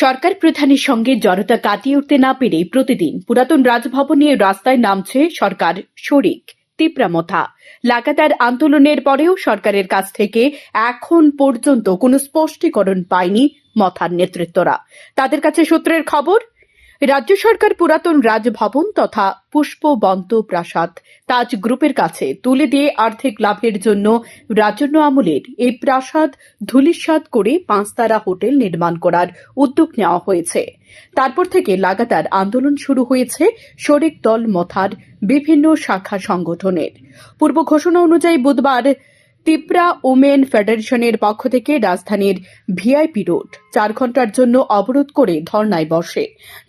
সরকার প্রধানের সঙ্গে জড়তা কাটিয়ে উঠতে না পেরে প্রতিদিন পুরাতন রাজভবন নিয়ে রাস্তায় নামছে সরকার শরিক তিপ্রামথা। লাগাতার আন্দোলনের পরেও সরকারের কাছ থেকে এখন পর্যন্ত কোনো স্পষ্টীকরণ পায়নি মথার নেতৃত্বরা। তাদের কাছে সূত্রের খবর, রাজ্য সরকার পুরাতন রাজভবন তথা পুষ্পবন্ত প্রাসাদ তাজ গ্রুপের কাছে তুলে দিয়ে আর্থিক লাভের জন্য রাজন্য আমলের এই প্রাসাদ ধূলিসাৎ করে 5 তারা হোটেল নির্মাণ করার উদ্যোগ নেওয়া হয়েছে। তারপর থেকে লাগাতার আন্দোলন শুরু হয়েছে শরিক দল মথার বিভিন্ন শাখা সংগঠনের। পূর্ব ঘোষণা অনুযায়ী বুধবার তিপ্রা ওমেন ফেডারেশনের পক্ষ থেকে রাজধানীর ভিআইপি রোড 4 ঘণ্টার জন্য অবরোধ করে ধর্নায় বসে।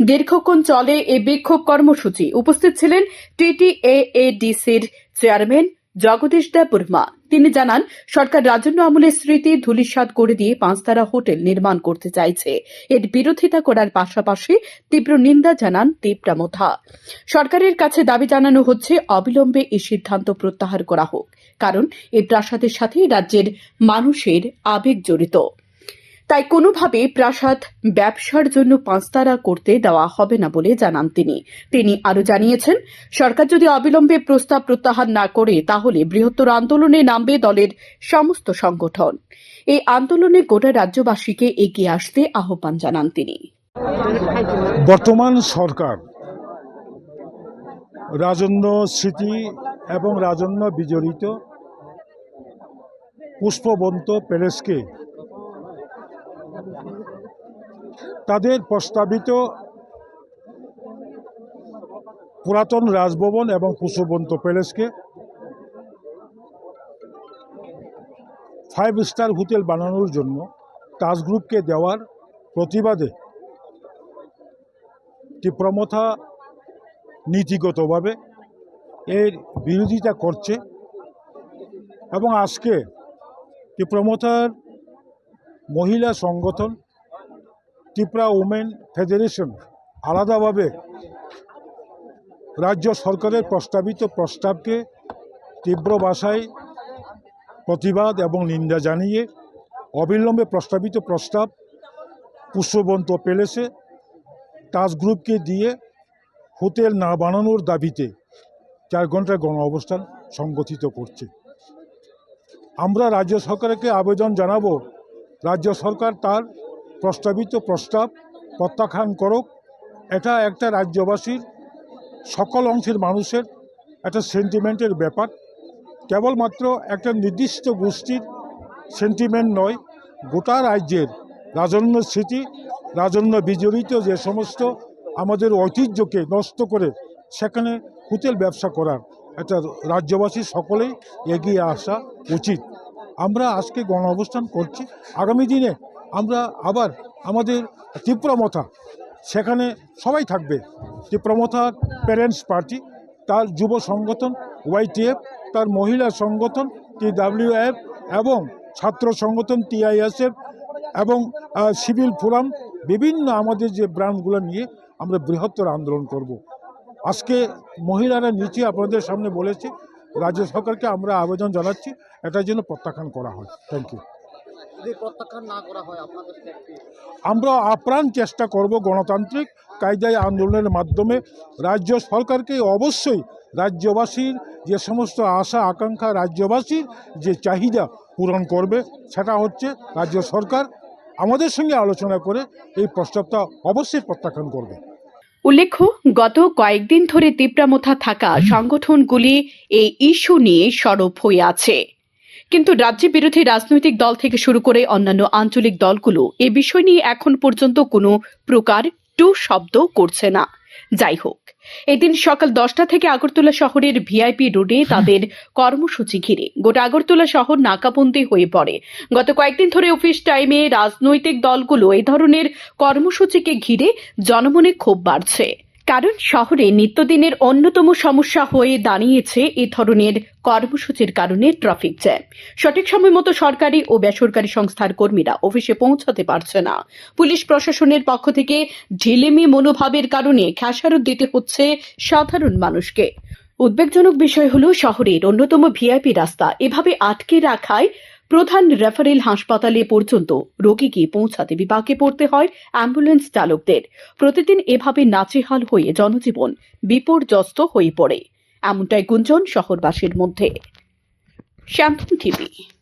দীর্ঘক্ষণ চলে এই বিক্ষোভ কর্মসূচি। উপস্থিত ছিলেন টিটিএএডিসির চেয়ারম্যান জগদীশ দেববর্মা। তিনি জানান, সরকার রাজন্য আমলের স্মৃতি ধূলিসাৎ করে দিয়ে 5 তারা হোটেল নির্মাণ করতে চাইছে। এর বিরোধিতা করার পাশাপাশি তীব্র নিন্দা জানান তিপ্রামথা। সরকারের কাছে দাবি জানানো হচ্ছে অবিলম্বে এই সিদ্ধান্ত প্রত্যাহার করা হোক, কারণ এই প্রাসাদের সাথে রাজ্যের মানুষের আবেগ জড়িত। তাই কোনোভাবে প্রাসাদ ব্যবসার জন্য 5 তারা করতে দেওয়া হবে না বলে জানান তিনি আরও জানিয়েছেন, সরকার যদি অবিলম্বে প্রস্তাব প্রত্যাহার না করে তাহলে বৃহত্তর আন্দোলনে নামবে দলের সমস্ত সংগঠন। এই আন্দোলনে গোটা রাজ্যবাসীকে এগিয়ে আসতে আহ্বান জানান তিনি। বর্তমান সরকার রাজন্য স্মৃতি এবং রাজন্য বিজড়িত পুষ্পবন্ত প্যালেসকে তাদের প্রস্তাবিত পুরাতন রাজভবন এবং পুষ্পবন্ত প্যালেসকে 5 স্টার হোটেল বানানোর জন্য তাজ গ্রুপকে দেওয়ার প্রতিবাদে তিপ্রামথা নীতিগতভাবে এর বিরোধিতা করছে। এবং আজকে তিপ্রামথার মহিলা সংগঠন তিপ্রা ওমেন ফেডারেশন আলাদাভাবে রাজ্য সরকারের প্রস্তাবিত প্রস্তাবকে তীব্র ভাষায় প্রতিবাদ এবং নিন্দা জানিয়ে অবিলম্বে প্রস্তাবিত প্রস্তাব পুষ্পবন্ত প্যালেসে তাজ গ্রুপকে দিয়ে হোটেল না বানানোর দাবিতে 4 ঘণ্টার গণ অবস্থান সংগঠিত করছে। আমরা রাজ্য সরকারকে আবেদন জানাবো, রাজ্য সরকার তার প্রস্তাবিত প্রস্তাব প্রত্যাখ্যান করুক। এটা একটা রাজ্যবাসীর সকল অংশের মানুষের একটা সেন্টিমেন্টের ব্যাপার, কেবলমাত্র একটা নির্দিষ্ট গোষ্ঠীর সেন্টিমেন্ট নয়, গোটা রাজ্যের রাজন্য স্মৃতি রাজন্য বিজড়িত যে সমস্ত আমাদের ঐতিহ্যকে নষ্ট করে সেখানে হোটেল ব্যবসা করার একটা রাজ্যবাসী সকলেই এগিয়ে আসা উচিত। আমরা আজকে গণ অবস্থান করছি, আগামী দিনে আমরা আবার আমাদের তিপ্রামথা সেখানে সবাই থাকবে। তিপ্রামথার প্যারেন্টস পার্টি, তার যুব সংগঠন ওয়াইটিএফ, তার মহিলা সংগঠন TWF এবং ছাত্র সংগঠন TISF এবং সিভিল ফোরাম, বিভিন্ন আমাদের যে ব্রাঞ্চগুলো নিয়ে আমরা বৃহত্তর আন্দোলন করব। আজকে মহিলারা নিচে আপনাদের সামনে বলেছে, রাজ্য সরকারকে আমরা আবেদন জানাচ্ছি এটার জন্য প্রত্যাখ্যান করা হয়। Thank you. আমরা আপ্রাণ চেষ্টা করব গণতান্ত্রিক কায়দায় আন্দোলনের মাধ্যমে রাজ্য সরকারকে অবশ্যই রাজ্যবাসীর যে সমস্ত আশা আকাঙ্ক্ষা, রাজ্যবাসীর যে চাহিদা পূরণ করবে, সেটা হচ্ছে রাজ্য সরকার আমাদের সঙ্গে আলোচনা করে এই প্রস্তাবটা অবশ্যই প্রত্যাখ্যান করবে। উল্লেখ্য, গত কয়েকদিন ধরে তিপ্রামথা থাকা সংগঠনগুলি এই ইস্যু নিয়ে সরব হয়ে আছে, কিন্তু রাজ্য বিরোধী রাজনৈতিক দল থেকে শুরু করে অন্যান্য আঞ্চলিক দলগুলো এ বিষয় নিয়ে এখন পর্যন্ত কোনো প্রকার টু শব্দ করছে না। যাই হোক, এদিন সকাল 10টা থেকে আগরতলা শহরের ভিআইপি রোডে তাদের কর্মসূচি ঘিরে গোটা আগরতলা শহর নাকাবন্দী হয়ে পড়ে। গত কয়েকদিন ধরে অফিস টাইমে রাজনৈতিক দলগুলো এই ধরনের কর্মসূচিকে ঘিরে জনমনে ক্ষোভ বাড়ছে, কারণ শহরে নিত্যদিনের অন্যতম সমস্যা হয়ে দাঁড়িয়েছে এ ধরনের কর্মসূচির কারণে ট্রাফিক জ্যাম। সঠিক সময় মতো সরকারি ও বেসরকারি সংস্থার কর্মীরা অফিসে পৌঁছাতে পারছে না। পুলিশ প্রশাসনের পক্ষ থেকে ঢিলেমি মনোভাবের কারণে খেসারত দিতে হচ্ছে সাধারণ মানুষকে। উদ্বেগজনক বিষয় হলো, শহরের অন্যতম ভিআইপি রাস্তা এভাবে আটকে রাখায় প্রধান রেফারেল হাসপাতালে পর্যন্ত রোগীকে পৌঁছাতে বিপাকে পড়তে হয় অ্যাম্বুলেন্স চালকদের। প্রতিদিন এভাবে নাচেহাল হয়ে জনজীবন বিপর্যস্ত হয়ে পড়ে, এমনটাই গুঞ্জন শহরবাসীর মধ্যে। শ্যামপুর টিভি।